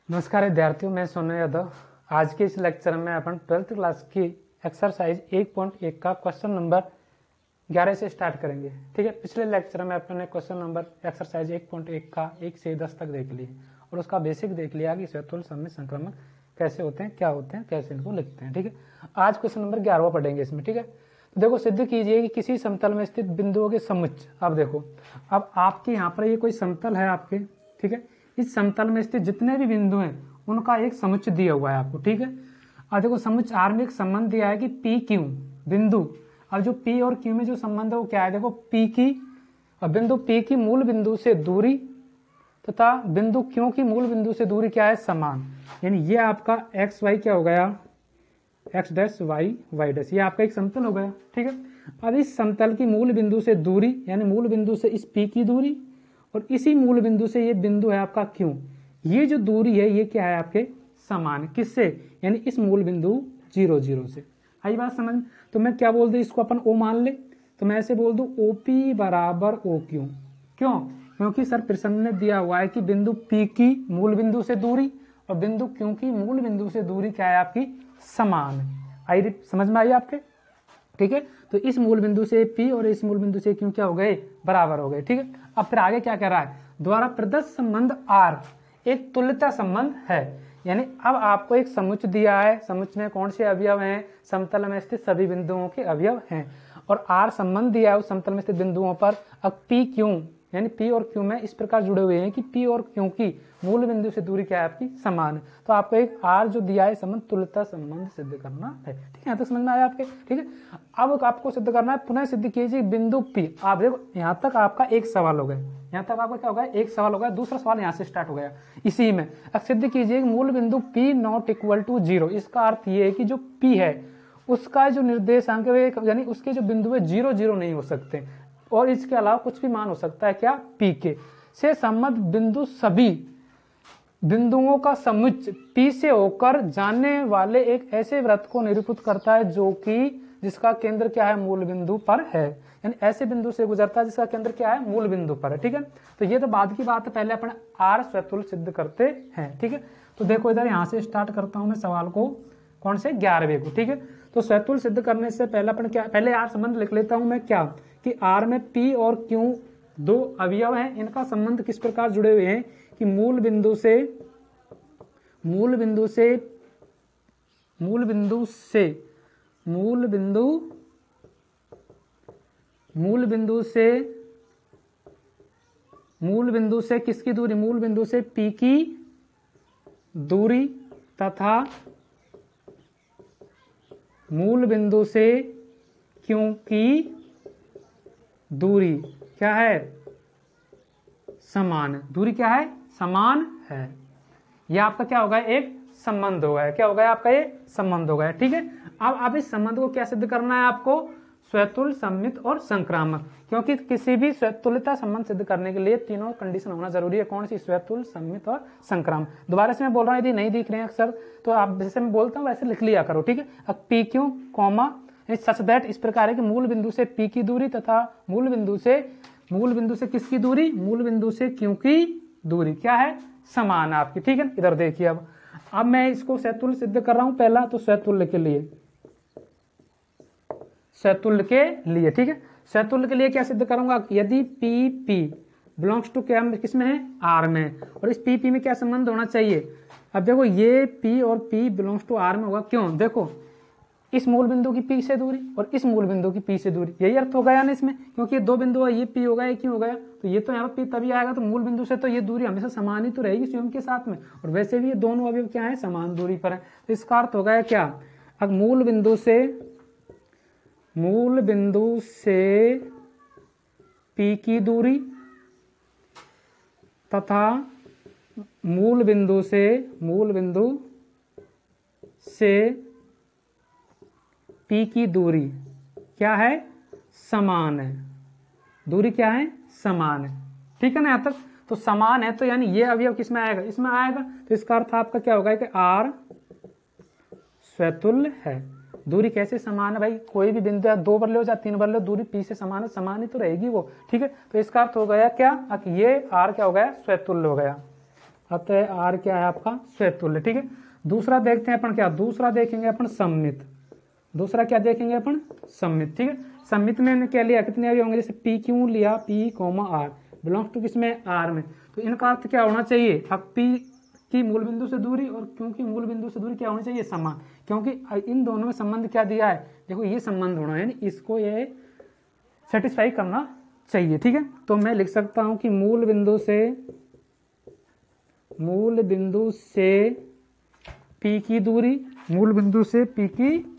नमस्कार विद्यार्थियों, मैं सोनू यादव। आज के इस लेक्चर में अपन 12th क्लास की एक्सरसाइज 1.1 का क्वेश्चन नंबर 11 से स्टार्ट करेंगे। ठीक है, पिछले लेक्चर में अपन ने क्वेश्चन नंबर एक्सरसाइज 1.1 का 1 से 10 तक देख लिए और उसका बेसिक देख लिया कि स्वतुल्य सममित संक्रमण कैसे होते हैं, क्या होते हैं, कैसे इनको लिखते हैं। ठीक है, आज क्वेश्चन नंबर 11वां पढ़ेंगे इसमें। ठीक है, तो देखो, सिद्ध कीजिए कि किसी समतल में स्थित बिंदुओं के समुच्चय। अब देखो, अब आपके यहाँ पर ये कोई समतल है आपके, ठीक है, इस समतल में स्थित जितने भी बिंदु हैं उनका एक समुच्चय दिया हुआ है आपको। ठीक है, अब देखो समुच्चय आर में एक संबंध दिया है कि पी क्यू बिंदु। अब जो पी और क्यू में जो संबंध है वो क्या है, देखो पी की और बिंदु पी की मूल बिंदु से दूरी तथा बिंदु क्यू की मूल बिंदु से दूरी क्या है, समान। यानी ये आपका एक्स वाई क्या हो गया, x dash y y dash, ये आपका एक समतल हो गया। ठीक है, अब इस समतल की मूल बिंदु से दूरी यानी मूल बिंदु से इस पी की दूरी और इसी मूल बिंदु से ये बिंदु है आपका क्यू, ये जो दूरी है ये क्या है आपके समान। किससे, यानी इस मूल बिंदु 0 0 से। आई बात समझ में? तो मैं क्या बोल दूं, इसको अपन ओ मान ले, तो मैं ऐसे बोल दूं OP बराबर OQ। क्यों? क्योंकि सर प्रश्न ने दिया हुआ है कि बिंदु P की मूल बिंदु से दूरी और बिंदु Q की मूल बिंदु से दूरी क्या है आपकी, समान। आई समझ में आई आपके? ठीक है, तो इस मूल बिंदु से P और इस मूल बिंदु से Q क्या हो गए, बराबर हो गए। ठीक है, अब फिर आगे क्या कह रहा है, द्वारा प्रदत्त संबंध R एक तुल्यता संबंध है। यानी अब आपको एक समुच्चय दिया है, समुच्चय में कौन से अवयव हैं, समतल में स्थित सभी बिंदुओं के अवयव हैं और R संबंध दिया है उस समतल में स्थित बिंदुओं पर। अब P Q यानी P और Q में इस प्रकार जुड़े हुए हैं कि P और Q की मूल बिंदु से दूरी क्या है आपकी, समान है। तो आपको एक R जो दिया है संबंध तुल्यता संबंध सिद्ध करना है। ठीक है, यहाँ तक समझ में आया आपके? ठीक है, अब आपको सिद्ध करना है, पुनः सिद्ध कीजिए बिंदु P। आप देखो यहाँ तक आपका एक सवाल हो गया, यहाँ तक आपका क्या हो गया, एक सवाल हो गया। दूसरा सवाल यहाँ से स्टार्ट हो गया इसी में। अब सिद्ध कीजिए मूल बिंदु P नॉट इक्वल टू 0। इसका अर्थ ये है कि जो P है उसका जो निर्देशांक है यानी उसके जो बिंदु है 0 0 नहीं हो सकते और इसके अलावा कुछ भी मान हो सकता है क्या, P के से संबद्ध बिंदु सभी बिंदुओं का समुच्चय P से होकर जाने वाले एक ऐसे वृत्त को निरूपित करता है जो कि जिसका केंद्र क्या है, मूल बिंदु पर है। यानी ऐसे बिंदु से गुजरता है जिसका केंद्र क्या है, मूल बिंदु पर है। ठीक है, तो ये तो बाद की बात है, पहले अपन R स्वतुल्य सिद्ध करते हैं। ठीक है, तो देखो इधर यहाँ से स्टार्ट करता हूं मैं सवाल को, कौन से 11वें को। ठीक है, तो स्वतुल्य सिद्ध करने से पहले अपन क्या, पहले R संबंध लिख लेता हूं मैं, क्या कि R में P और Q दो अवयव हैं, इनका संबंध किस प्रकार जुड़े हुए हैं कि मूल बिंदु से मूल बिंदु से किसकी दूरी, मूल बिंदु से P की दूरी तथा मूल बिंदु से Q की दूरी क्या है, समान। दूरी क्या है, समान है। यह आपका क्या होगा, एक संबंध हो गया। क्या हो गया आपका, ये संबंध हो गया। ठीक है, अब आप इस संबंध को क्या सिद्ध करना है आपको, स्वतुल्य सममित और संक्रामक। क्योंकि किसी भी स्वतुल्यता संबंध सिद्ध करने के लिए तीनों कंडीशन होना जरूरी है। कौन सी, स्वतुल्य सममित और संक्रामक। दोबारा से मैं बोल रहा हूँ, यदि नहीं दिख रहे हैं अक्सर तो आप जैसे मैं बोलता हूँ वैसे लिख लिया करो। ठीक है, अब P Q comma such that इस प्रकार है कि मूल बिंदु से P की दूरी तथा मूल बिंदु से किसकी दूरी, मूल बिंदु से Q की दूरी क्या है, समान आपकी। ठीक है, इधर देखिए, अब मैं इसको स्वतुल्य सिद्ध कर रहा हूं। पहला तो स्वतुल्य के लिए ठीक है, स्वतुल्य के लिए क्या सिद्ध करूंगा, यदि P बिलोंग्स टू क्या, किसमें है, R में, और इस P में क्या संबंध होना चाहिए। अब देखो ये P और P बिलोंग्स टू R में होगा। क्यों, देखो इस मूल बिंदु की P से दूरी और इस मूल बिंदु की P से दूरी, यही अर्थ हो गया ना इसमें। क्योंकि ये दो बिंदु है, ये P हो गया, ये Q हो गया, तो ये तो यहाँ पर P तभी आएगा, तो मूल बिंदु से तो ये दूरी हमेशा समान ही तो रहेगी स्वयं के साथ में। और वैसे भी ये दोनों अवयव क्या है, समान दूरी पर है। तो इसका अर्थ हो गया क्या, अब मूल बिंदु से P की दूरी तथा मूल बिंदु से P की दूरी क्या है, समान है। दूरी क्या है, समान है। ठीक है ना, यहां तक तो समान है, तो यानी ये अवयव किसमें आएगा, इसमें आएगा। तो इसका अर्थ आपका क्या होगा कि R स्वतुल्य है। दूरी कैसे समान है भाई, कोई भी बिंदु 2 पर लो या 3 पर लो, दूरी P से समान है, समान ही तो रहेगी वो। ठीक है, तो इसका अर्थ हो गया क्या, ये R क्या हो गया, स्वतुल्य हो गया। अतः आर क्या है आपका स्वतुल्य। ठीक है, दूसरा देखते हैं अपन क्या, दूसरा देखेंगे अपन सममित। दूसरा क्या देखेंगे अपन, सममित। ठीक है, सममित में क्या लिया, कितने अवयव होंगे, जैसे पी क्यू लिया, p comma r belongs to किसमें, आर में। तो इनका अर्थ क्या होना चाहिए, अब पी की मूल बिंदु से दूरी और क्यू की मूल बिंदु से दूरी क्या होनी चाहिए, समान, क्योंकि इन दोनों में संबंध क्या दिया है, देखो ये संबंध होना है, इसको ये सेटिस्फाई करना चाहिए। ठीक है, तो मैं लिख सकता हूं कि मूल बिंदु से पी की दूरी, मूल बिंदु से पी की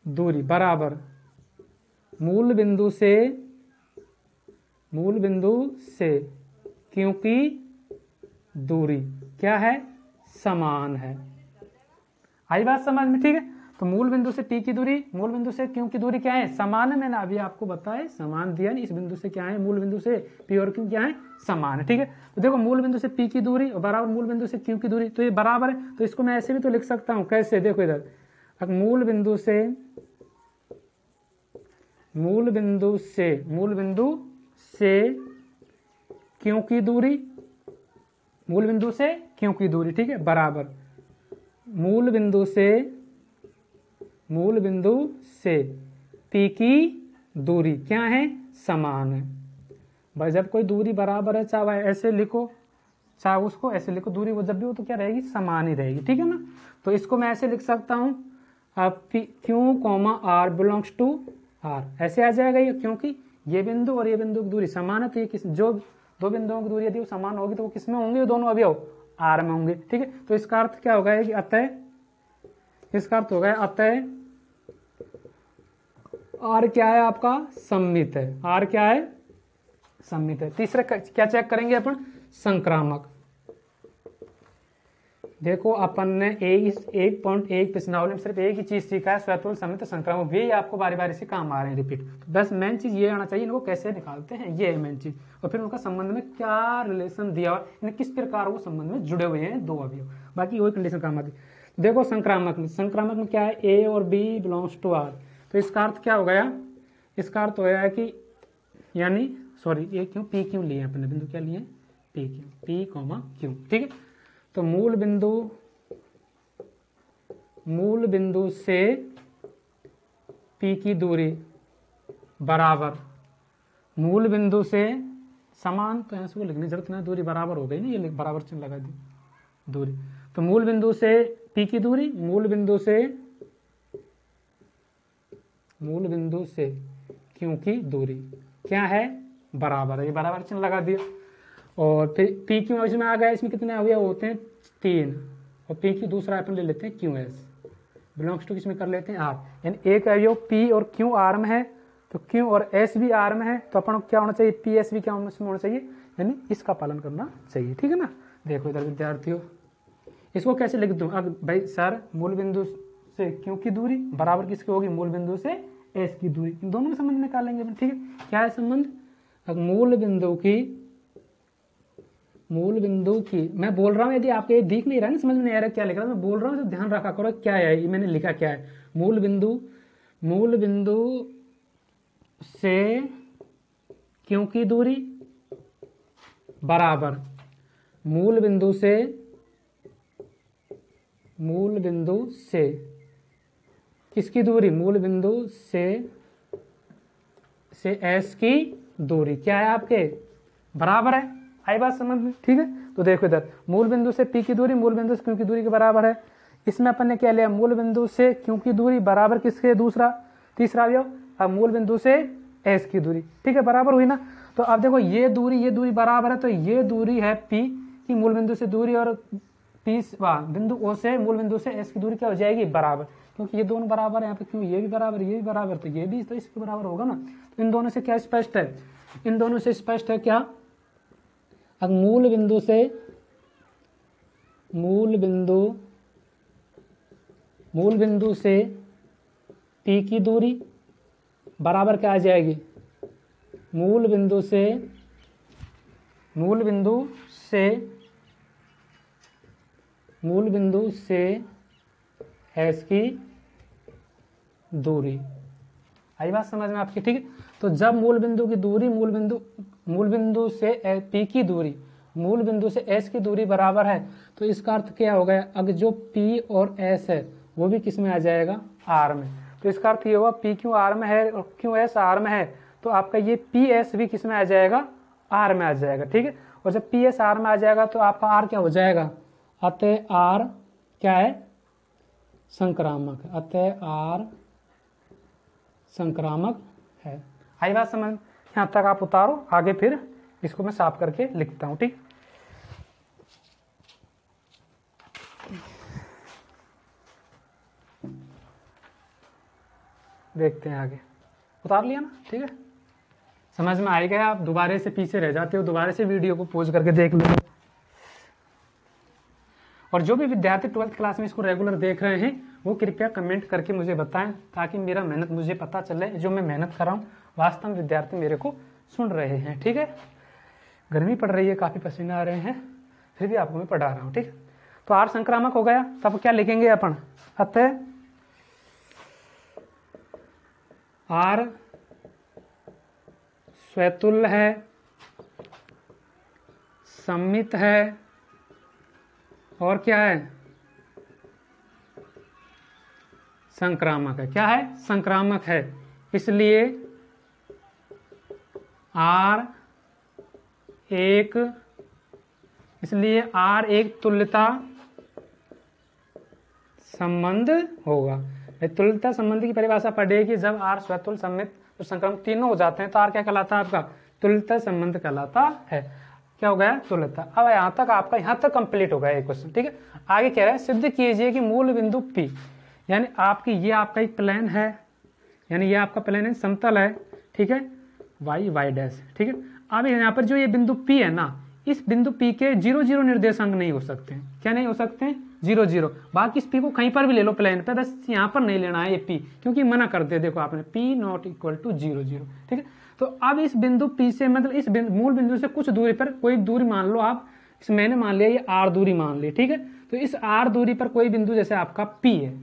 दूरी बराबर मूल बिंदु से क्यू की दूरी क्या है, समान है। आई बात समझ में। ठीक है, तो मूल बिंदु से पी की दूरी, मूल बिंदु से क्यू की दूरी क्या है, समान है। मैंने अभी आपको बताया समान दिया नहीं, इस बिंदु से क्या है, मूल बिंदु से पी और क्यू क्या है, समान है। ठीक है, तो देखो मूल बिंदु से पी की दूरी और बराबर मूल बिंदु से क्यू की दूरी, तो ये बराबर है। तो इसको मैं ऐसे भी तो लिख सकता हूं, कैसे, देखो इधर, मूल बिंदु से क्यू की दूरी, मूल बिंदु से क्यू की दूरी, ठीक है, बराबर मूल बिंदु से पी की दूरी क्या है, समान है। भाई जब कोई दूरी बराबर है, चाहे ऐसे लिखो चाहे उसको ऐसे लिखो, दूरी वो जब भी हो तो क्या रहेगी, समान ही रहेगी। ठीक है ना, तो इसको मैं ऐसे लिख सकता हूं, अब q comma r belongs to R, ऐसे आ जाएगा ये, क्योंकि ये बिंदु और ये बिंदु की दूरी समान है। तो ये किस, जो दो बिंदुओं की दूरी यदि वो समान होगी तो वो किस में होंगे, दोनों अवयव आर में होंगे। ठीक है, तो इसका अर्थ क्या होगा कि अतः, इसका अर्थ होगा अतः आर क्या है आपका, सममित है। आर क्या है, सममित है। तीसरा क्या चेक करेंगे अपन, संक्रामक। देखो अपन ने 1.1 प्रश्नावली में सिर्फ एक ही चीज सीखा है, स्वतुल्य सममित संक्रामक, वे आपको बारी बारी से काम आ रहे हैं रिपीट। तो बस मेन चीज ये आना चाहिए, इनको कैसे निकालते हैं, ये है मेन चीज, और फिर उनका संबंध में क्या रिलेशन दिया हुआ, इन्हें किस प्रकार वो संबंध में जुड़े हुए हैं दो अवयव, बाकी वही कंडीशन काम आती। देखो संक्रामक में क्या है, ए और बी बिलोंग्स टू आर, तो इसका अर्थ क्या हो गया, इसका अर्थ हो गया कि यानी सॉरी ये क्यों पी क्यों लिए अपने बिंदु, क्या लिए, P Q, P comma Q. ठीक है, तो मूल बिंदु से पी की दूरी बराबर मूल बिंदु से समान, तो ऐसे को लिखने की जरूरत नहीं, दूरी बराबर हो गई ना, ये बराबर चिन्ह लगा दी दूरी। तो मूल बिंदु से पी की दूरी, मूल बिंदु से क्यू की दूरी क्या है, बराबर है, ये बराबर चिन्ह लगा दिया। और फिर पी क्यू इसमें आ गया, इसमें कितने अवयव होते हैं, 3, और पी की दूसरा अपन ले लेते हैं क्यू एस बिलोंग्स टू किसमें कर लेते हैं, आर, यानी एक अवयव पी और क्यू आर में है, तो क्यू और एस भी आर में है, तो अपन क्या होना चाहिए, पी एस भी क्या उसमें होना चाहिए, यानी इसका पालन करना चाहिए। ठीक है ना, देखो इधर विद्यार्थियों, इसको कैसे लिख दूं, अब भाई सर मूल बिंदु से क्यू की दूरी बराबर किसकी होगी, मूल बिंदु से एस की दूरी, इन दोनों में संबंध निकालेंगे। ठीक है, क्या है संबंध, मूल बिंदु की मैं बोल रहा हूं, यदि आपको ये दिख नहीं रहा है ना, समझ में नहीं आ रहा क्या लिख रहा है, मैं बोल रहा हूं तो ध्यान रखा करो क्या है ये मैंने लिखा क्या है। मूल बिंदु से क्यू की दूरी बराबर मूल बिंदु से किसकी दूरी, मूल बिंदु से एस की दूरी क्या है आपके, बराबर है। आई बात समझ में। ठीक है, तो देखो इधर मूल बिंदु से पी की दूरी मूल बिंदु से क्यू की दूरी के बराबर है। इसमें अपन ने क्या लिया, मूल बिंदु से क्यू की दूरी बराबर किसके, तीसरा अवयव, अब मूल बिंदु से एस की दूरी, ठीक है, बराबर हुई ना। तो अब देखो ये दूरी बराबर है, तो ये दूरी है पी की मूल बिंदु से दूरी, और पी बिंदु ओ से मूल बिंदु से एस की दूरी क्या हो जाएगी, बराबर, क्योंकि ये दोनों बराबर है, यहाँ पे क्यों ये भी बराबर ये भी बराबर, तो ये भी तो इसके बराबर होगा ना। तो इन दोनों से क्या स्पष्ट है, इन दोनों से स्पष्ट है क्या, अब मूल बिंदु से पी की दूरी बराबर क्या आ जाएगी, मूल बिंदु से एस की दूरी। आई बात समझ में आपकी। ठीक है, तो जब मूल बिंदु की दूरी मूल बिंदु से पी की दूरी मूल बिंदु से एस की दूरी बराबर है, तो इसका अर्थ क्या हो गया, अगर जो पी और एस है वो भी किस में आ जाएगा, आर में। तो इसका अर्थ ये होगा पी क्यों आर में है और क्यों एस आर में है, तो आपका ये पी एस भी किस में आ जाएगा, आर में आ जाएगा। ठीक है, और जब पी एस आर में आ जाएगा तो आपका आर क्या हो जाएगा, अतः आर क्या है, संक्रामक है, अतः आर संक्रामक है। आई बात समझ, यहाँ तक आप उतारो, आगे फिर इसको मैं साफ करके लिखता हूं। ठीक, देखते हैं आगे, उतार लिया ना, ठीक है, समझ में आ गया। आप दोबारा से पीछे रह जाते हो, दोबारा से वीडियो को पॉज करके देख लो। और जो भी विद्यार्थी 12th क्लास में इसको रेगुलर देख रहे हैं वो कृपया कमेंट करके मुझे बताएं, ताकि मेरा मेहनत मुझे पता चले, जो मैं मेहनत कर रहा हूँ वास्तव में विद्यार्थी मेरे को सुन रहे हैं। ठीक है, गर्मी पड़ रही है, काफ़ी पसीने आ रहे हैं, फिर भी आपको मैं पढ़ा रहा हूँ। ठीक है, तो आर संक्रामक हो गया, तब क्या लिखेंगे अपन, अतः आर स्वतुल्य है, सममित है, और क्या है, संक्रामक है। क्या है, संक्रामक है। इसलिए आर एक तुल्यता संबंध होगा। तुल्यता संबंध की परिभाषा पढ़ेगी जब आर स्वतुल्य, सममित और संक्रामक तीनों हो जाते हैं तो आर क्या कहलाता है, आपका तुल्यता संबंध कहलाता है। क्या हो गया, तुल्यता। अब यहाँ तक आपका, यहाँ तक कंप्लीट हो गया ये क्वेश्चन। ठीक है, आगे कह रहे हैं सिद्ध कीजिए कि मूल बिंदु P, यानी आपकी ये आपका एक प्लेन है, यानी ये आपका प्लेन है, समतल है। ठीक है, y y डैश। ठीक है, अब यहाँ पर जो ये बिंदु P है ना, इस बिंदु P के 0 0 निर्देशांक नहीं हो सकते हैं। क्या नहीं हो सकते हैं, 0 0। बाकी इस P को कहीं पर भी ले लो प्लेन पे, बस यहाँ पर नहीं लेना है ये P, क्योंकि मना कर दे, देखो आपने P नॉट इक्वल टू 0 0। ठीक है, तो अब इस बिंदु P से, मतलब इस मूल बिंदु से कुछ दूरी पर कोई दूरी मान लो आप, इस मैंने मान लिया ये R दूरी मान ली। ठीक है, तो इस R दूरी पर कोई बिंदु जैसे आपका P है,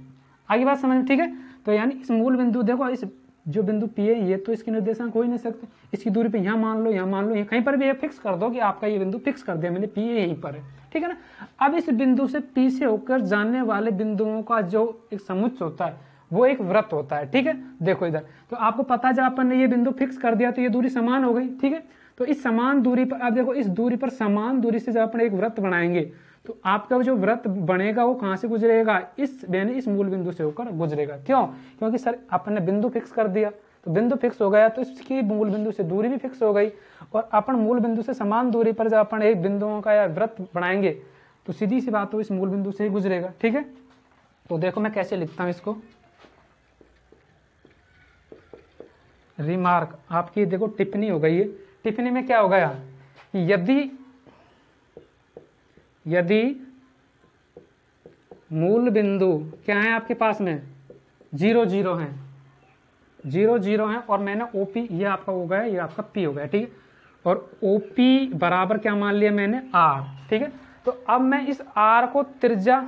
आगे बात समझ में। ठीक है, तो यानी इस मूल बिंदु, देखो इस जो बिंदु P है ये तो इसकी निर्देशांक हो ही नहीं सकते, इसकी दूरी पे यहाँ मान लो, यहाँ मान लो, यहाँ कहीं पर भी ये फिक्स कर दो कि आपका ये बिंदु फिक्स कर दिया मैंने, P यहीं पर है। ठीक है ना, अब इस बिंदु से P से होकर जाने वाले बिंदुओं का जो एक समुच्चय होता है वो एक वृत्त होता है। ठीक है, देखो इधर, तो आपको पता है जब अपन ने ये बिंदु फिक्स कर दिया तो ये दूरी समान हो गई। ठीक है, तो इस समान दूरी पर, अब देखो इस दूरी पर समान दूरी से जब अपन एक वृत्त बनाएंगे तो आपका जो वृत्त बनेगा वो कहाँ से गुजरेगा, इस मूल बिंदु से होकर गुजरेगा। क्यों, क्योंकि सर अपन ने बिंदु फिक्स कर दिया, तो बिंदु फिक्स हो गया तो इसकी मूल बिंदु से दूरी भी फिक्स हो गई, और अपन मूल बिंदु से समान दूरी पर जब अपन एक बिंदुओं का या वृत्त बनाएंगे तो सीधी सी बात हो इस मूल बिंदु से ही गुजरेगा। ठीक है, तो देखो मैं कैसे लिखता हूं इसको, रिमार्क आपकी देखो टिप्पणी हो गई है। टिप्पणी में क्या हो गया, यदि मूल बिंदु क्या है आपके पास में, 0 0 है, 0 0 है, और मैंने OP ये आपका हो गया, ये आपका P हो गया। ठीक है, और OP बराबर क्या मान लिया मैंने, R। ठीक है, तो अब मैं इस R को त्रिज्या,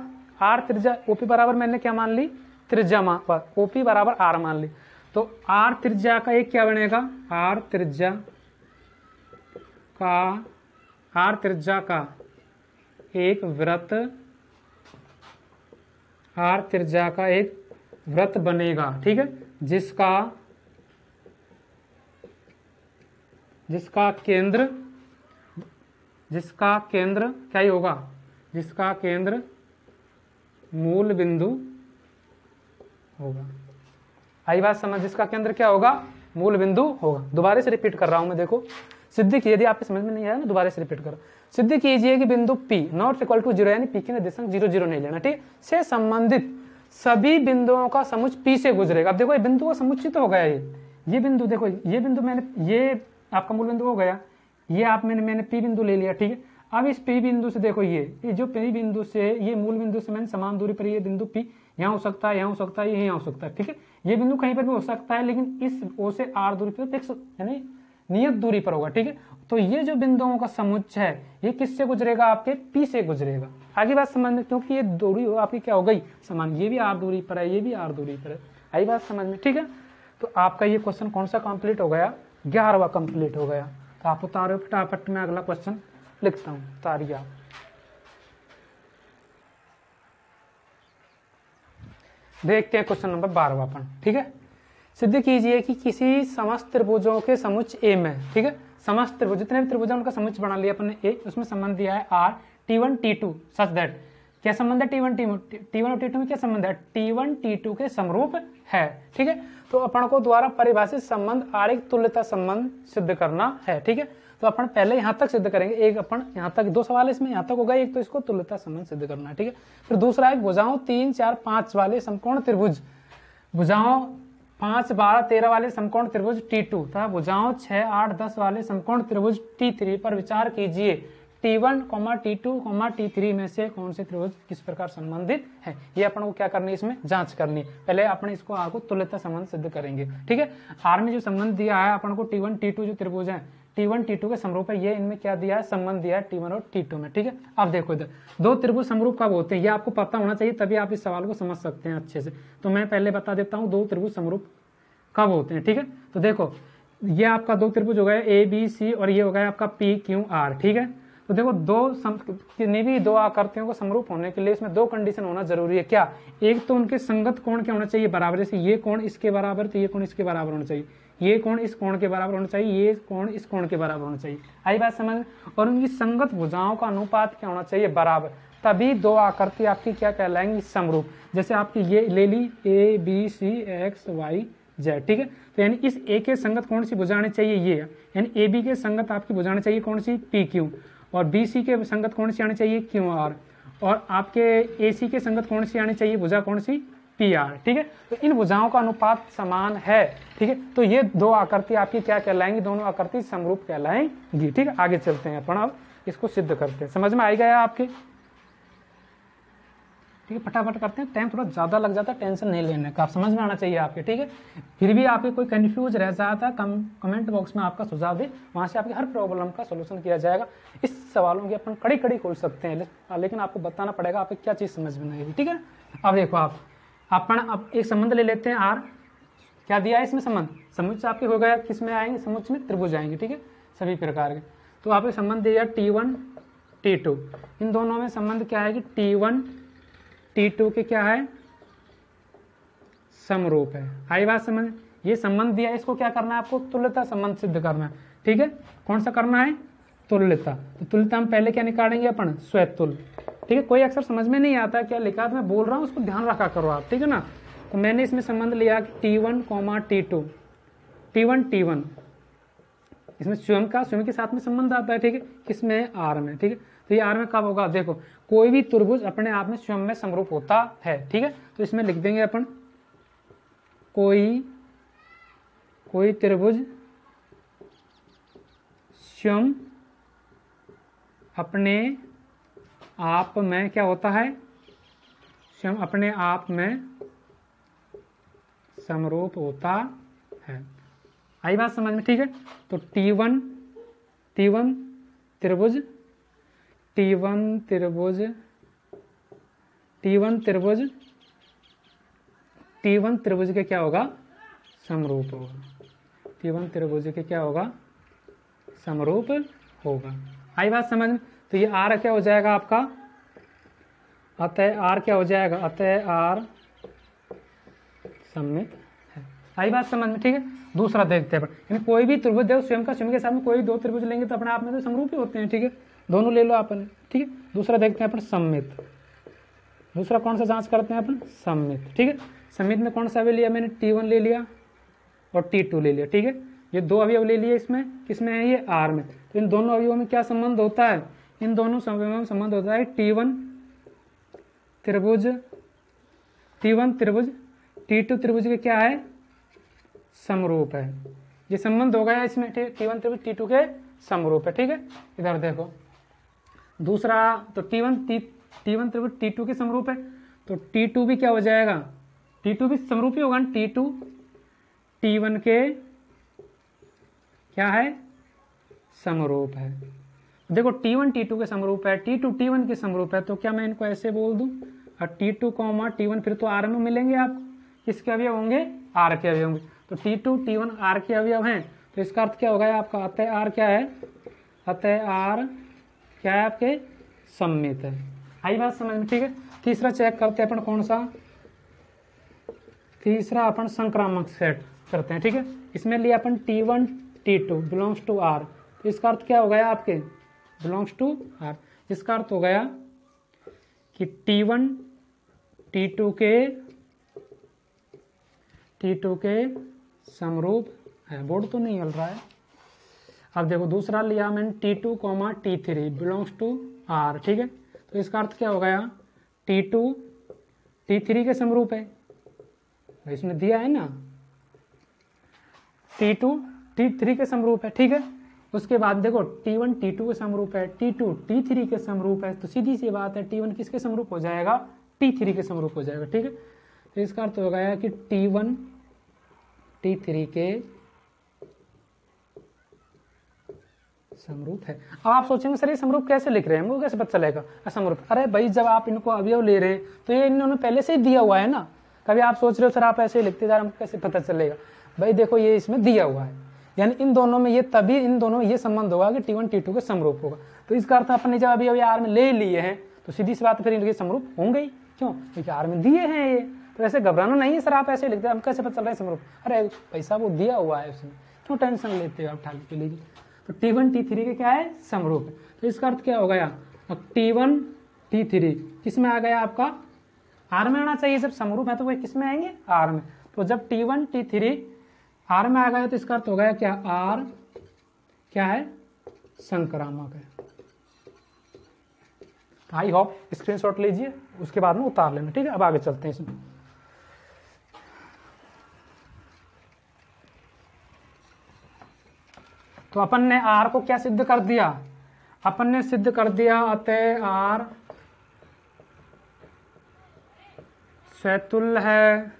R त्रिज्या, OP बराबर मैंने क्या मान ली, त्रिज्या मान, OP बराबर R मान ली, तो R त्रिज्या का एक क्या बनेगा, R त्रिज्या का एक वृत्त, R त्रिज्या का एक वृत्त बनेगा। ठीक है, जिसका केंद्र क्या ही होगा, जिसका केंद्र मूल बिंदु होगा। आई बात समझ, जिसका केंद्र क्या होगा, मूल बिंदु होगा। दोबारा से रिपीट कर रहा हूं मैं, देखो सिद्ध कीजिए, यदि आपको समझ में नहीं आया मैं दोबारा से रिपीट कर रहा हूं, सिद्ध कीजिए कि बिंदु P नॉट इक्वल टू 0, यानी P की निर्देशांक 0 0 नहीं लेना, ठीक, से संबंधित सभी बिंदुओं का समुच्चय P से गुजरेगा। अब देखो ये बिंदु का समुच्चय तो हो गया, ये बिंदु देखो, ये बिंदु मैंने, ये आपका मूल बिंदु हो गया, ये आप मैंने P बिंदु ले लिया। ठीक है, अब इस P बिंदु से देखो, ये जो P बिंदु से, ये मूल बिंदु से मैंने समान दूरी पर ये बिंदु P यहाँ हो सकता है, यहाँ हो सकता है, यहाँ हो सकता है। ठीक है, ये बिंदु कहीं पर भी हो सकता है, लेकिन इस O से R दूरी पर फिक्स, यानी नियत दूरी पर होगा। ठीक है, तो ये जो बिंदुओं का समुच्चय है ये किससे गुजरेगा, आपके P से गुजरेगा। आगे बात समझ में, क्योंकि ये दूरी आपकी क्या हो गई, समान, ये भी R दूरी पर है, ये भी R दूरी पर है। आई बात समझ में। ठीक है, तो आपका ये क्वेश्चन कौन सा कंप्लीट हो गया, 11वां कंप्लीट हो गया। तो आप उतारो फटाफट में अगला क्वेश्चन लिखता हूँ, तारिया। देखते हैं क्वेश्चन नंबर 12 अपन, ठीक है। सिद्ध कीजिए कि किसी समस्त त्रिभुजों के समुच्चय ए में, ठीक है, समस्त त्रिभुज जितने भी त्रिभुज उनका समुच्चय बना लिया अपन ने ए, उसमें संबंध दिया है are T1 T2 such that, क्या संबंध है T1 और T2 में क्या संबंध है, T1 T2 के समरूप है, ठीक है। तो अपन को द्वारा परिभाषित संबंध आरेख तुल्यता संबंध सिद्ध करना है, ठीक है। तो अपन पहले यहाँ तक सिद्ध करेंगे, एक अपन यहाँ तक 2 सवाल इसमें यहाँ तक होगा, एक तो इसको तुल्यता संबंध सिद्ध करना है, ठीक है। फिर दूसरा एक भुजाओं 3, 4, 5 वाले समकोण त्रिभुज, भुजाओं 5, 12, 13 वाले समकोण त्रिभुज T2 तथा भुजाओं 6, 8, 10 वाले समकोण त्रिभुज T3 पर विचार कीजिए। T1, T2, T3 में से कौन से त्रिभुज किस प्रकार संबंधित है, ये अपन को क्या करनी है, इसमें जांच करनी है। पहले अपन इसको आर को तुल्यता संबंध सिद्ध करेंगे, ठीक है। आर में जो संबंध दिया है अपन को T1 T2 जो त्रिभुज है T1 T2 के समरूप है, ये इनमें क्या दिया है, संबंध दिया है T1 और T2 में, ठीक है। अब देखो इधर 2 त्रिभुज समरूप कब होते हैं, ये आपको पता होना चाहिए, तभी आप इस सवाल को समझ सकते हैं अच्छे से। तो मैं पहले बता देता हूँ 2 त्रिभुज समरूप कब होते हैं, ठीक है। तो देखो ये आपका 2 त्रिभुज हो गए ABC और ये हो गया आपका PQR, ठीक है। तो देखो किन्हीं भी 2 आकृतियों को समरूप होने के लिए इसमें 2 कंडीशन होना जरूरी है, क्या, एक तो उनके संगत कोण क्या होना चाहिए, बराबर, जैसे ये कोण इसके बराबर तो ये कोण इसके बराबर होना चाहिए, ये कोण इस कोण के बराबर होना चाहिए, ये कोण इस कोण के बराबर होना चाहिए, आई बात समझ। और उनकी संगत भुजाओं का अनुपात क्या होना चाहिए, बराबर, तभी 2 आकृति आपकी क्या कहलाएंगी, समरूप। जैसे आपकी ये ले ली ABC XY Z, ठीक है। तो यानी इस ए के संगत कौन सी भुजा आनी चाहिए, ये, यानी AB के संगत आपकी भुजा आनी चाहिए कौन सी, PQ, और BC के संगत कौन सी आनी चाहिए, QR, और आपके AC के संगत कौन सी आनी चाहिए भुजा कौन सी, PR, ठीक है। तो इन भुजाओं का अनुपात समान है, ठीक है। तो ये 2 आकृति आपकी क्या कहलाएंगी, दोनों आकृति समरूप कहलाएंगी, ठीक है। आगे चलते हैं अपन, अब इसको सिद्ध करते हैं, समझ में आ गया आपके, ठीक है। फटाफट करते हैं, टाइम थोड़ा ज्यादा लग जाता है, टेंशन नहीं लेने का, समझ में आना चाहिए आपके, ठीक है। फिर भी आपके कोई कंफ्यूज रह जाता है, कमेंट बॉक्स में आपका सुझाव दे, वहां से आपकी हर प्रॉब्लम का सोल्यूशन किया जाएगा। इस सवालों की अपन कड़ी कड़ी खोल सकते हैं, लेकिन आपको बताना पड़ेगा आपको क्या चीज समझ में नहीं आई, ठीक है। अब देखो अपन अब एक संबंध ले लेते हैं आर, क्या दिया है इसमें संबंध, समुच्चय आपके हो गया, किस में आएंगे, समुच्चय में त्रिभुज आएंगे, ठीक है, सभी प्रकार के। तो आपके संबंध दिया T1 T2, इन दोनों में संबंध क्या है कि T1 T2 के क्या है, समरूप है, आई बात समझ। ये संबंध दिया है, इसको क्या करना है आपको, तुल्यता संबंध सिद्ध करना है, ठीक है। कौन सा करना है, तुल्यता। तो तुल्यता हम पहले क्या निकालेंगे अपन, स्वतुल्य, ठीक है। कोई अक्सर समझ में नहीं आता क्या लिखा है, मैं बोल रहा हूँ उसको ध्यान रखा करो आप, ठीक है ना। तो मैंने इसमें संबंध लिया कि T1, T2, T1 इसमें स्वयं के साथ में संबंध आता है, ठीक है, किसमें, R में, ठीक है। तो ये R में कब होगा, देखो कोई भी त्रिभुज अपने आप में स्वयं में समरूप होता है, ठीक है। तो इसमें लिख देंगे अपन कोई त्रिभुज स्वयं अपने आप में क्या होता है, स्वयं अपने आप में समरूप होता है, आई बात समझ में, ठीक है। तो T1 त्रिभुज के क्या होगा, समरूप होगा, T1 त्रिभुज के क्या होगा, समरूप होगा, आई बात समझ में। तो ये R क्या हो जाएगा आपका, अतः R क्या हो जाएगा, अतः R सममित है, आई बात समझ में, ठीक है। दूसरा देखते हैं, यानी कोई भी त्रिभुज देखो स्वयं के साथ में कोई 2 त्रिभुज लेंगे तो अपने आप में तो समरूप ही होते हैं, ठीक है, दोनों ले लो अपन, ठीक है। दूसरा देखते हैं अपन सममित, दूसरा कौन सा जांच करते हैं अपन, सममित, ठीक है। सममित में कौन सा अवयव लिया मैंने, T1 ले लिया और T2 ले लिया, ठीक है। ये 2 अवयव ले लिए, इसमें किसमें है, ये R में। तो इन दोनों अवयवों में क्या संबंध होता है, इन दोनों अवयवों में संबंध होता है T1 त्रिभुज T2 त्रिभुज के क्या है, समरूप है, ये संबंध हो गया इसमें, T1 त्रिभुज T2 के समरूप है, ठीक है। इधर देखो दूसरा, तो T1 त्रिभुज T2 के समरूप है, तो T2 भी क्या हो जाएगा, T2 भी समरूप ही होगा, T2 T1 के क्या है, समरूप है। देखो T1 T2 के समरूप है, T2 T1 के समरूप है, तो क्या मैं इनको ऐसे बोल दूं, और T2, T1 फिर तो R में मिलेंगे आपको, किसके अवयव होंगे, R के अवयव होंगे। तो T2 T1 R के अवयव हैं, तो इसका अर्थ क्या होगा आपका, अतः R क्या है, अतः R क्या है आपके सममित है। आई बात समझ में, ठीक है। तीसरा चेक करते हैं अपन, कौन सा, तीसरा अपन संक्रामक सेट करते हैं, ठीक है। इसमें लिया अपन T1 T2 belongs to R, तो इसका अर्थ क्या हो गया आपके, बिलोंग्स टू R। इसका अर्थ हो गया कि T1 T2 के समरूप है। बोर्ड तो नहीं हिल रहा है। अब देखो दूसरा लिया मैंने T2, T3 belongs to R, ठीक है। तो इसका अर्थ क्या हो गया, T2 T3 के समरूप है, इसमें दिया है ना, T2 T3 के समरूप है, ठीक है। उसके बाद देखो T1 T2 के समरूप है, T2 T3 के समरूप है, तो सीधी सी बात है T1 किसके समरूप हो जाएगा, T3 के समरूप हो जाएगा, ठीक है। तो इसका अर्थ हो गया कि T1 T3 के समरूप है। अब आप सोचेंगे सर ये समरूप कैसे लिख रहे हैं, हमको कैसे पता चलेगा असमरूप। अरे भाई जब आप इनको अवयव ले रहे हैं तो ये इन्होंने पहले से ही दिया हुआ है ना। कभी आप सोच रहे हो सर आप ऐसे ही लिखते जा रहे, हमको कैसे पता चलेगा। भाई देखो ये इसमें दिया हुआ है, यानी इन दोनों में ये, तभी इन दोनों में ये संबंध होगा कि T1 T2 के समरूप होगा। तो इसका अर्थ अपन ने जब अभी अभी R में ले लिए हैं तो सीधी सी बात फिर इनके समरूप होंगे ही, क्यों, क्योंकि R में दिए हैं ये। तो ऐसे घबराना नहीं है सर आप ऐसे लिखते हैं, हम कैसे पता चल रहा है समरूप। अरे पैसा वो दिया हुआ है उसमें, क्यों टेंशन लेते हो आप ठाली के लिए। तो T1 T3 के क्या है, समरूप है। तो इसका अर्थ क्या हो गया, अब T1 T3 किस में आ गया आपका, R में आना चाहिए। जब समरूप है तो वो किस में आएंगे, R में। तो जब T1 T3 R में आ गया तो इसका अर्थ हो गया क्या, R क्या है, संक्रामक है। आई होप स्क्रीनशॉट लीजिए, उसके बाद में उतार लेना, ठीक है। अब आगे चलते हैं इसमें। तो अपन ने R को क्या सिद्ध कर दिया, अपन ने सिद्ध कर दिया अतः R स्वतुल्य है,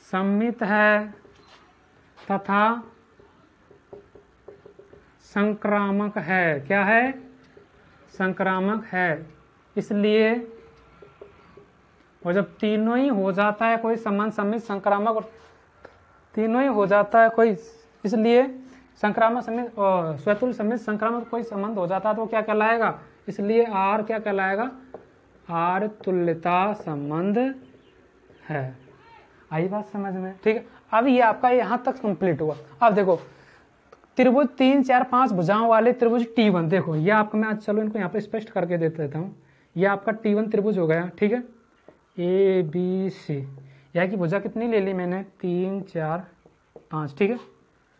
सममित है तथा संक्रामक है। क्या है, संक्रामक है। इसलिए और जब तीनों ही हो जाता है कोई संबंध, सममित संक्रामक और तीनों ही हो जाता है कोई, इसलिए संक्रामक सममित और स्वतुल्य सममित संक्रामक कोई संबंध हो जाता है तो क्या कहलाएगा, इसलिए R क्या कहलाएगा, R तुल्यता संबंध है। आई बात समझ में, ठीक है। अब ये आपका यहां तक कंप्लीट हुआ। अब देखो त्रिभुज 3 4 5 भुजाओं वाले त्रिभुज T1, देखो ये आपको मैं चलो इनको यहाँ पे स्पष्ट करके दे देता हूँ। ये आपका T1 त्रिभुज हो गया, ठीक है, ABC। यह की भुजा कितनी ले ली मैंने, 3 4 5, ठीक है।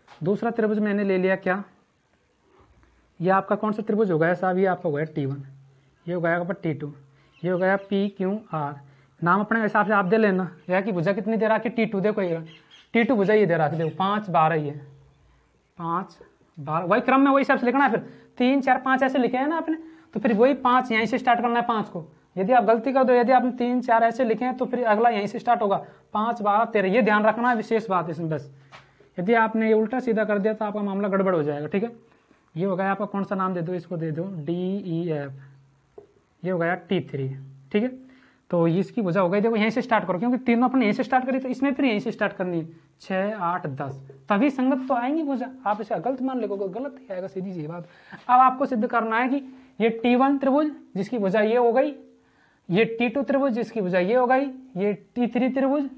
दूसरा त्रिभुज मैंने ले लिया क्या, ये आपका कौन सा त्रिभुज हो गया साहब, ये आपका हो गया T1, ये हो गया आपका T2, ये हो गया PQR। नाम अपने हिसाब से आप दे लेना। यह की भुजा कितनी दे रहा है, T2, देखो ये T2 भुजा ये दे रहा है, देखो 5 12 ये 5 12, वही क्रम में वही हिसाब से लिखना है। फिर 3 4 5 ऐसे लिखे हैं ना आपने, तो फिर वही 5 यहीं से स्टार्ट करना है 5 को। यदि आप गलती कर दो, यदि आपने 3 4 ऐसे लिखे हैं तो फिर अगला यहीं से स्टार्ट होगा 5 12 13, ये ध्यान रखना है, विशेष बात इसमें बस। यदि आपने ये उल्टा सीधा कर दिया तो आपका मामला गड़बड़ हो जाएगा, ठीक है। ये हो गया आपका कौन सा नाम दे दो, इसको दे दो DEF, ये हो गया T3, ठीक है। तो इसकी भुजा हो गई, देखो यहीं से स्टार्ट करो, क्योंकि तीनों अपने यहीं से स्टार्ट करी तो इसमें फिर यहीं से स्टार्ट करनी है, 6 8 10, तभी संगत तो आएंगी भुजा। आप इसे गलत मान लिखोगे, गलत ही आएगा, सीधी सी बात। अब आपको सिद्ध करना है कि ये T1 त्रिभुज जिसकी भुजा ये हो गई, ये T2 त्रिभुज जिसकी भुजा ये हो गई, ये T3 त्रिभुज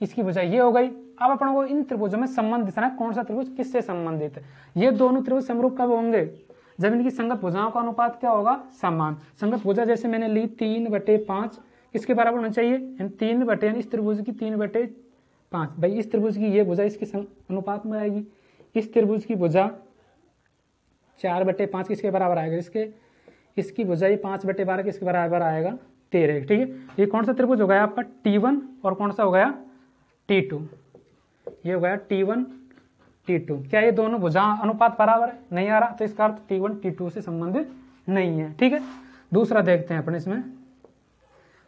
इसकी भुजा ये हो गई। अब अपन को इन त्रिभुजों में संबंध दिखाना है, कौन सा त्रिभुज किससे संबंधित है। ये दोनों त्रिभुज समरूप कब होंगे, जब इनकी संगत भुजाओं का अनुपात क्या होगा, समान। संगत भुजा जैसे मैंने ली 3/5 किसके बराबर होना चाहिए, 3 इस त्रिभुज की 3/5, भाई इस त्रिभुज की ये भुजा इसके अनुपात में आएगी। इस त्रिभुज की भुजा 4/5 किसके बराबर आएगा, इसकी भुजा ये 5/12 किसके बराबर आएगा, 13, ठीक है। ये कौन सा त्रिभुज हो गया आपका T1 और कौन सा हो गया T2, ये हो गया T1 T2। क्या ये दोनों भुजा अनुपात बराबर है, नहीं आ रहा, तो इसका अर्थ T1 T2 से संबंधित नहीं है, ठीक है। दूसरा देखते हैं अपन, इसमें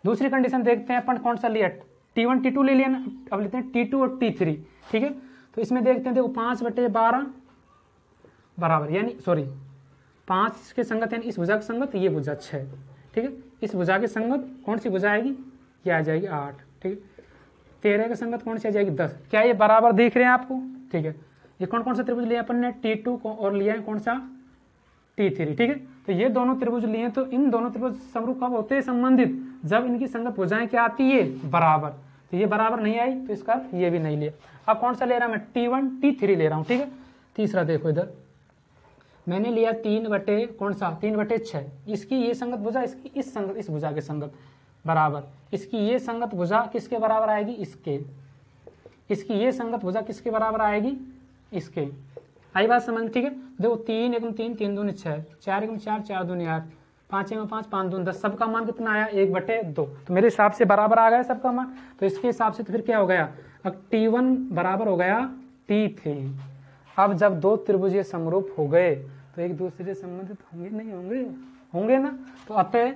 दूसरी कंडीशन देखते हैं अपन, कौन सा लिया, T1 T2 ले लिया ना, अब लेते हैं T2 और T3, ठीक है। तो इसमें देखते हैं, देखो 5/12 बराबर, यानी सॉरी 5 के संगत यानी इस भुजा की संगत, ये भुजा 6, ठीक है। इस भुजा की संगत कौन सी भुजा आएगी, ये आ जाएगी 8, ठीक है। 13 की संगत कौन सी आ जाएगी 10। क्या ये बराबर दिख रहे हैं आपको, ठीक है। ये कौन कौन सा त्रिभुज लिया अपन ने, T2 को और लिया है कौन सा T3, ठीक है। तो ये दोनों त्रिभुज लिए तो इन दोनों त्रिभुज समरूप कब होते हैं? संबंधित, जब इनकी संगत भुजाएं क्या आती है? बराबर। तो ये बराबर नहीं आई तो इसका ये भी नहीं लिया। अब कौन सा ले रहा मैं? T1 T3 ले रहा हूँ, ठीक है। तीसरा देखो इधर मैंने लिया 3/, कौन सा? 3/6। इसकी ये संगत भुजा इसकी इस भुजा के संगत बराबर। इसकी ये संगत भुजा किसके बराबर आएगी? इसके। इसकी ये संगत भुजा किसके बराबर आएगी? इसके। आई बात समझ, ठीक है। देखो 3 × 3 3 दूनी 6, 4 × 4 4 दूनी 8, 5 × 5 5 दूनी 10। सबका मान कितना आया? 1/2। तो मेरे हिसाब से बराबर आ गया सबका मान। तो इसके हिसाब से तो फिर क्या हो गया? अब T1 बराबर हो गया T3। अब जब दो त्रिभुज समरूप हो गए तो एक दूसरे से संबंधित होंगे नहीं होंगे? होंगे ना। तो अतः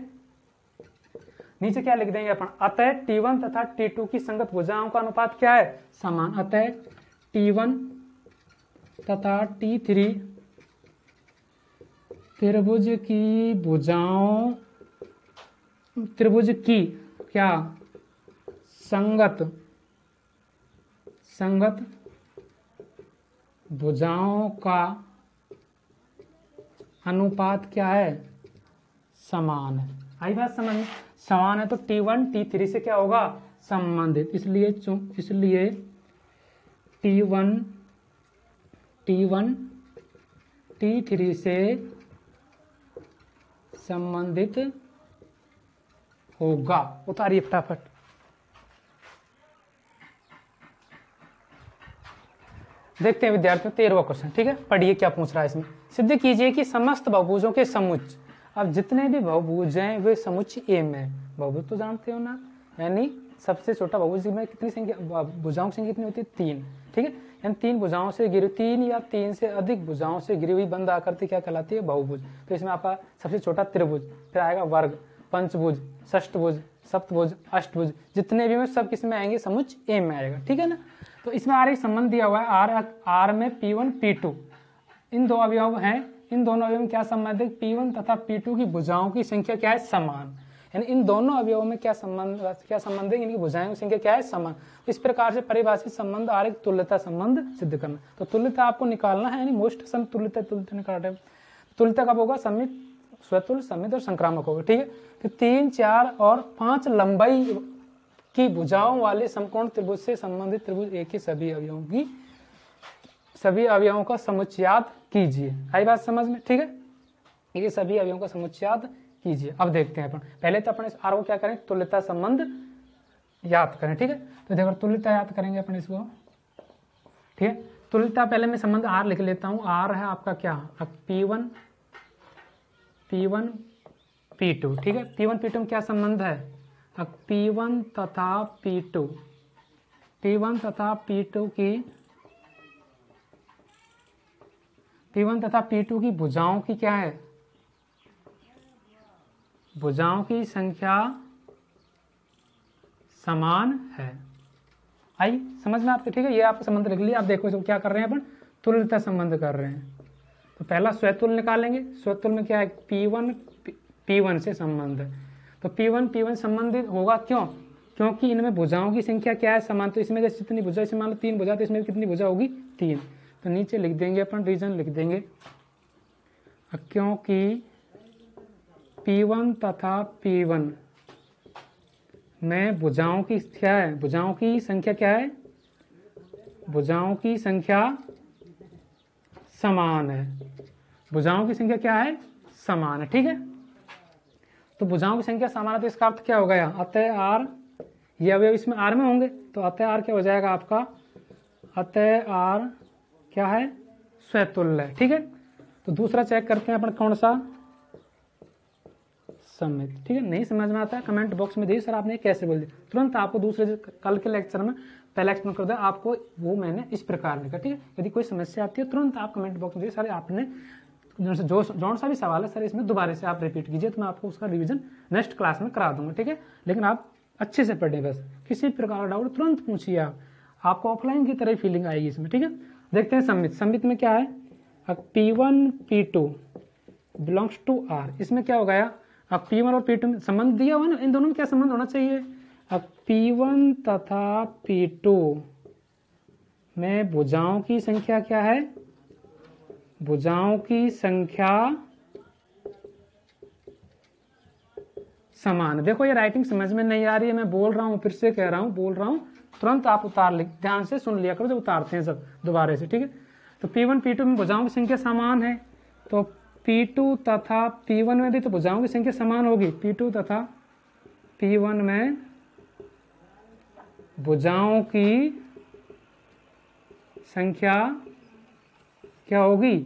नीचे क्या लिख देंगे अपन? अतः T1 तथा T2 की संगत भुजाओं का अनुपात क्या है? समान। अतः T1 तथा T3 त्रिभुज की भुजाओं, त्रिभुज की क्या? संगत भुजाओं का अनुपात क्या है? समान है। आई बात समझ में? समान है तो T1 T3 से क्या होगा? संबंधित। इसलिए T1 T3 से संबंधित होगा। उतारिए फटाफट। देखते हैं विद्यार्थियों 13वां क्वेश्चन, ठीक है। पढ़िए क्या पूछ रहा है इसमें। सिद्ध कीजिए कि समस्त बहुभुजों के समुच्चय, अब जितने भी बहुभुज हैं वे समुच्चय ए में। बहुभुज तो जानते हो ना, यानी सबसे छोटा बहुभुज में कितनी संख्या भुजाओं की संख्या कितनी होती है? 3, ठीक है। यानी 3 भुजाओं से घिरी, 3 या 3 से अधिक भुजाओं से घिरी हुई बंद आकृति क्या कहलाती है? बहुभुज। तो इसमें आपका सबसे छोटा त्रिभुज, फिर आएगा वर्ग, पंचभुज, षष्ठभुज, सप्तभुज, अष्टभुज, जितने भी में सब किसमें आएंगे? समुच्चय ए में आएगा, ठीक है ना। तो इसमें आर एक संबंध दिया हुआ है, आर में P1 P2 इन दो अवयव हैं। इन दोनों अवयव में क्या संबंध है? P1 तथा P2 की भुजाओं की संख्या क्या है? समान। यानी इन दोनों अवयवों में क्या संबंध है? इनकी भुजाओं की संख्या क्या है? समान। इस प्रकार से परिभाषित संबंध आर एक तुल्यता संबंध सिद्ध करना। तो तुल्यता आपको निकालना है, यानी मोस्ट तुल्यता निकाल रहे। तुल्यता कब होगा? समित, स्वतुल्य, समित और संक्रामक होगा, ठीक है। तो 3, 4 और 5 लंबाई की भुजाओं वाले समकोण त्रिभुज से संबंधित त्रिभुज एक ही सभी अवयवों का समुच्चयात कीजिए। आई बात समझ में, ठीक है। ये सभी अवयवों का समुच्चयात कीजिए। अब देखते हैं अपन, पहले तो अपन इस आर को क्या करें? तुल्यता संबंध याद करें, ठीक है। तो देखो तुल्यता याद करेंगे अपन इसको, ठीक है। तुल्यता पहले मैं संबंध आर लिख लेता हूं। आर है आपका क्या? P1 P2, ठीक है। P1 P2 में क्या संबंध है? P1 तथा P2 की भुजाओं की क्या है? भुजाओं की संख्या समान है। आई समझ में आपके, ठीक है। ये आपका संबंध लिख लिया। आप देखो इसको क्या कर रहे हैं अपन? तुल्यता संबंध कर रहे हैं। तो पहला स्वतुल्य निकालेंगे। स्वतुल्य में क्या है? P1 से संबंध है। तो P1 संबंधित होगा, क्यों? क्योंकि इनमें भुजाओं की संख्या क्या है? समान। तो इसमें जैसे जितनी भुजा, इसमें मान लो 3 भुजा, तो इसमें कितनी भुजा होगी? 3। तो नीचे लिख देंगे अपन, रीजन लिख देंगे, क्योंकि P1 तथा P1 में भुजाओं की क्या है? भुजाओं की संख्या क्या है? भुजाओं की संख्या समान है। भुजाओं की संख्या क्या है? समान है, ठीक है। तो भुजाओं की संख्या समान है तो इसका अर्थ क्या हो गया? अतः आर, ये अवयव इसमें आर में होंगे तो अतः आर क्या हो जाएगा आपका? अतः आर क्या है? स्वतुल्य है, ठीक है। तो दूसरा चेक करते हैं अपन, कौन सा? समित, ठीक है। नहीं समझ में आता है कमेंट बॉक्स में दीजिए, सर आपने कैसे बोल दिया। तुरंत आपको दूसरे कल के लेक्चर में पहला एक्सप्लेन कर दिया आपको, वो मैंने इस प्रकार लिखा, ठीक है। यदि कोई समस्या आती है तुरंत आप कमेंट बॉक्स में दीजिए, सर आपने जो सा भी सवाल है सर इसमें दोबारा से आप रिपीट कीजिए, तो मैं आपको उसका रिवीजन नेक्स्ट क्लास में करा दूंगा, ठीक है। लेकिन आप अच्छे से पढ़ें, बस किसी प्रकार का डाउट तुरंत पूछिए आप, आपको ऑफलाइन की तरह फीलिंग आएगी इसमें, ठीक है। देखते हैं समित। समित में क्या है? P1 P2 belongs to R। इसमें क्या हो गया? अब P1 और P2 में संबंध दिया हुआ ना, इन दोनों में क्या संबंध होना चाहिए? अब P1 तथा P2 में भुजाओं की संख्या क्या है? भुजाओं की संख्या समान। देखो ये राइटिंग समझ में नहीं आ रही है, मैं बोल रहा हूँ, फिर से कह रहा हूँ, बोल रहा हूँ, तुरंत आप उतार ले, ध्यान से सुन लिया करो जब उतारते हैं सब दोबारा से, ठीक है। तो P1 P2 में भुजाओं की संख्या समान है, तो P2 तथा P1 में भी तो भुजाओं की संख्या समान होगी। P2 तथा P1 में भुजाओं की संख्या क्या होगी?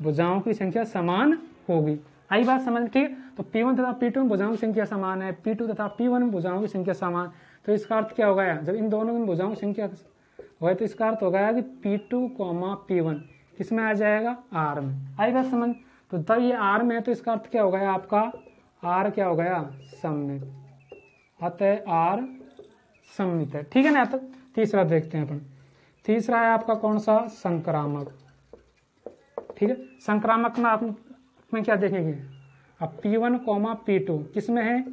भुजाओं की संख्या समान होगी। आई बात समझ में, ठीक है। तो P1 तथा P2 में भुजाओं की संख्या समान है, P2 तथा P1 में भुजाओं की संख्या समान, तो इसका अर्थ क्या हो गया? जब इन दोनों में भुजाओं की संख्या हो तो इसका अर्थ हो गया कि P2, P1 किसमें आ जाएगा? R में। आई बात समझ। तो तब ये R में है तो इसका अर्थ क्या हो गया आपका? R क्या हो गया? सममित। अतः R सममित है, ठीक है ना। तो तीसरा देखते हैं अपन। तीसरा है आपका कौन सा? संक्रामक, ठीक है। संक्रामक में आप में क्या देखेंगे? अब P1, P2 किसमें है?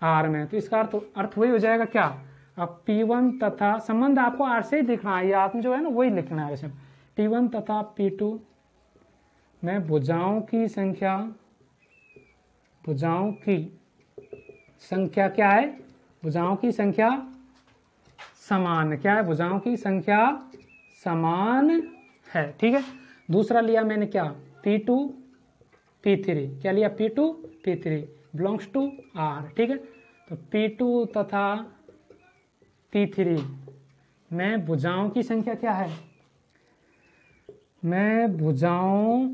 R में। तो इसका अर्थ वही हो जाएगा क्या? अब P1 तथा संबंध आपको R से ही दिखना है, ये आप जो है ना वही लिखना है। P1 तथा P2 में भुजाओं की संख्या क्या है? भुजाओं की संख्या समान। क्या है? भुजाओं की संख्या समान है, ठीक है। दूसरा लिया मैंने क्या? P2 P3। क्या लिया? P2 P3 belongs to R, ठीक है। तो P2 तथा P3 में भुजाओं की संख्या क्या है? में भुजाओं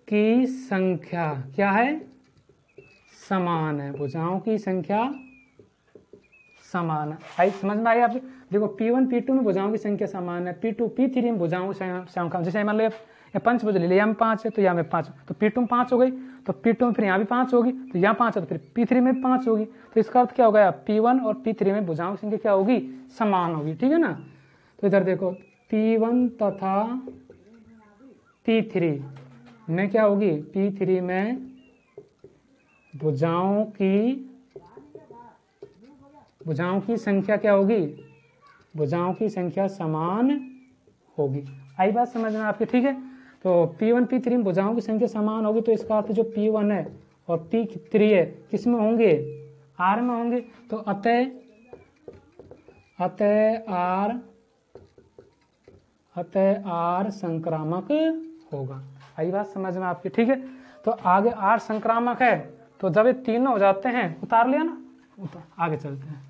की संख्या क्या है? समान है। भुजाओं की संख्या समान है। आई समझ में आई आपको? देखो P1 P2 में भुजाओं की संख्या समान है, P2 P3 में भुजाओं की संख्या, जैसे मान लो ये पंचभुज ले लिया, यहाँ में 5 है तो यहाँ में 5, तो P2 में 5 हो गई, तो P2 में फिर यहाँ भी 5 होगी, तो यहाँ 5 है तो फिर P3 में 5 होगी। तो इसका अर्थ क्या हो गया? P1 और P3 में भुजाओं की संख्या क्या होगी? समान होगी, ठीक है ना। तो इधर देखो P1 तथा P3 में क्या होगी? P3 में भुजाओं की संख्या क्या होगी? भुजाओं की संख्या समान होगी। आई बात समझ में आपके, ठीक है। तो P1 P3 में भुजाओं की संख्या समान होगी, तो इसका अर्थ जो P1 है और P3 है किसमें होंगे? R में होंगे। तो अतः R संक्रामक होगा। आई बात समझ में आपकी, ठीक है। तो आगे R संक्रामक है, तो जब ये तीनों हो जाते हैं, उतार लिया ना, आगे चलते हैं।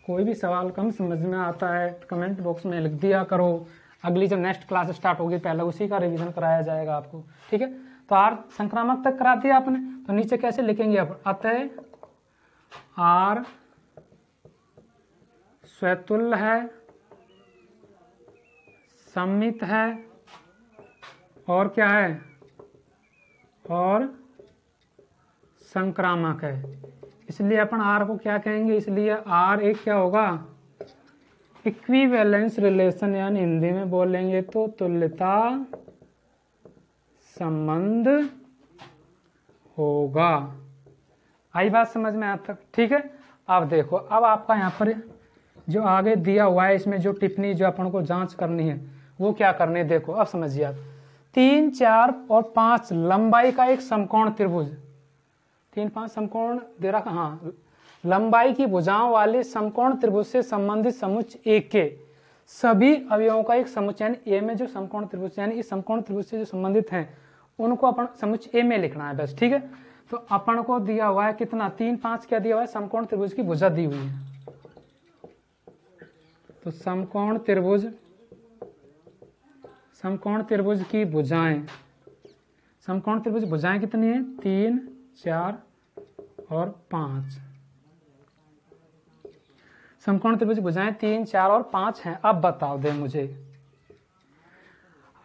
कोई भी सवाल कम समझ में आता है कमेंट बॉक्स में लिख दिया करो। अगली जब नेक्स्ट क्लास स्टार्ट होगी पहले उसी का रिवीजन कराया जाएगा आपको, ठीक है। तो R संक्रामक तक करा दिया आपने, तो नीचे कैसे लिखेंगे आप? अतः R स्वतुल्य है, सममित है और क्या है? और संक्रामक है। इसलिए अपन R को क्या कहेंगे? इसलिए R एक क्या होगा? इक्विवेलेंस रिलेशन, यानी हिंदी में बोलेंगे तो तुल्यता संबंध होगा। आई बात समझ में आप तक, ठीक है। अब देखो, अब आपका यहाँ पर जो आगे दिया हुआ है, इसमें जो टिप्पणी जो अपन को जांच करनी है वो क्या करनी है? देखो अब समझिए आप। 3, 4 और 5 लंबाई का एक समकोण त्रिभुज, 3, 5 समकोण दे रखा, हाँ, लंबाई की भुजाओं वाले समकोण त्रिभुज से संबंधित समुच्चय ए के सभी अवयवों का एक समुच्चय, यानी ए में जो समकोण त्रिभुज यानी इस समकोण त्रिभुज से जो संबंधित हैं उनको अपन समुच्चय ए में लिखना है बस, ठीक है। तो अपन को दिया हुआ है कितना? 3, 5 क्या दिया हुआ है? समकोण त्रिभुज की भुजा दी हुई है। तो समकोण त्रिभुज की भुजाएं, समकोण त्रिभुज भुजाएं कितनी है? 3, 4 और 5। समकोण त्रिभुज भुजाएं 3, 4 और 5 हैं। अब बताओ दे मुझे,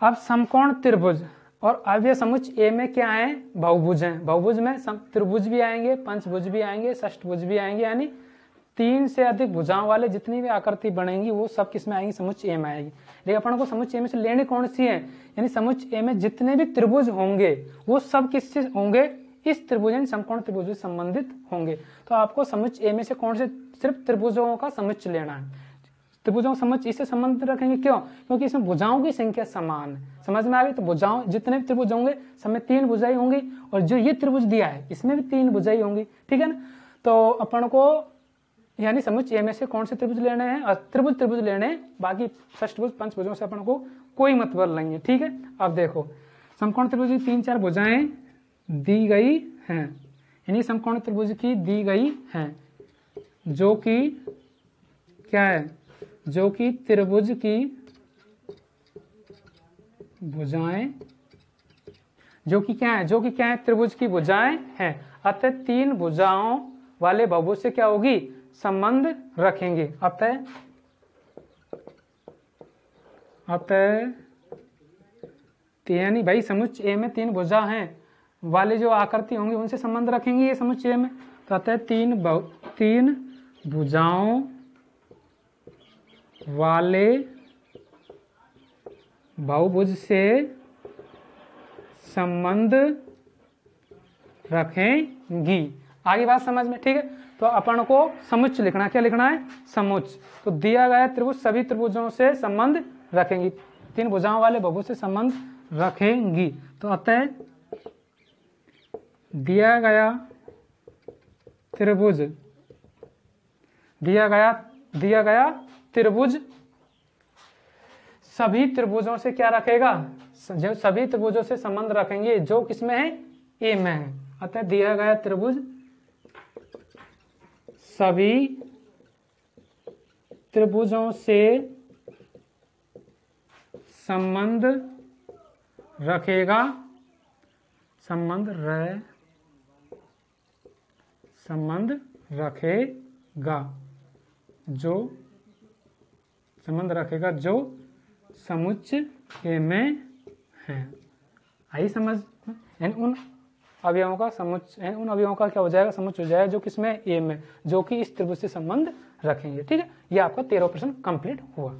अब समकोण त्रिभुज और अवयव समुच्चय ए में क्या है? बहुभुज हैं। बहुभुज में त्रिभुज भी आएंगे, पंचभुज भी आएंगे, षष्ठभुज भी आएंगे, यानी 3 से अधिक भुजाओं वाले जितनी भी आकृति बनेंगी वो सब किस में आएंगी? समुच्चय ए में आएगी। लेकिन अपन को समुच्चय ए में से लेने कौन सी है? यानी समुच्चय ए में जितने भी त्रिभुज होंगे वो सब किससे होंगे? इस त्रिभुज यानी समकोण त्रिभुज से संबंधित होंगे। तो आपको समुच्चय ए में से कौन से? सिर्फ त्रिभुजों का समुच्चय लेना है। त्रिभुजों का समुच्चय इससे संबंध रखेंगे, क्यों? क्योंकि इसमें भुजाओं की संख्या समान है। समझ में आ गई? तो भुजाओं जितने भी त्रिभुज होंगे सब में 3 भुजाएं होंगी, और जो ये त्रिभुज दिया है इसमें भी 3 भुजाएं होंगी, ठीक है ना। तो अपन को यानी समुच्चय में से कौन से त्रिभुज लेने हैं? त्रिभुज लेने हैं, बाकी षष्ठभुज पंचभुजों से अपन को कोई मतलब नहीं है, ठीक है। अब देखो समकोण त्रिभुज की 3-4 भुजाएं दी गई हैं, यानी समकोण त्रिभुज की दी गई हैं, जो कि क्या है? जो कि त्रिभुज की भुजाएं, जो कि क्या है? जो कि क्या है? त्रिभुज की भुजाएं हैं। अतः 3 भुजाओं वाले बहुभुज से क्या होगी? संबंध रखेंगे। अतः यानी भाई समुच्चय में 3 भुजा हैं वाले जो आकृति होंगी उनसे संबंध रखेंगे ये समुच्चय में। तो अतः 3 भुजाओं वाले बहुभुज से संबंध रखेंगी। आगे बात समझ में, ठीक है। तो अपन को समुच्चय लिखना, क्या लिखना है? समुच्चय। तो दिया गया त्रिभुज सभी त्रिभुजों से संबंध रखेंगी, 3 भुजाओं वाले बहुभुज से संबंध रखेंगी। तो अतः दिया गया त्रिभुज सभी त्रिभुजों से क्या रखेगा? जो सभी त्रिभुजों से संबंध रखेंगे जो किसमें है? ए में है। अतः दिया गया त्रिभुज सभी त्रिभुजों से संबंध रखेगा, संबंध रखेगा जो समुच्चय में है। आई समझ? उन अवयवों का समुच्चय, उन अवयवों का क्या हो जाएगा? समुच्चय हो जाएगा जो किसमें? ए में, जो कि इस त्रिभुज से संबंध रखेंगे, ठीक है। ये आपका 13 प्रश्न कंप्लीट हुआ।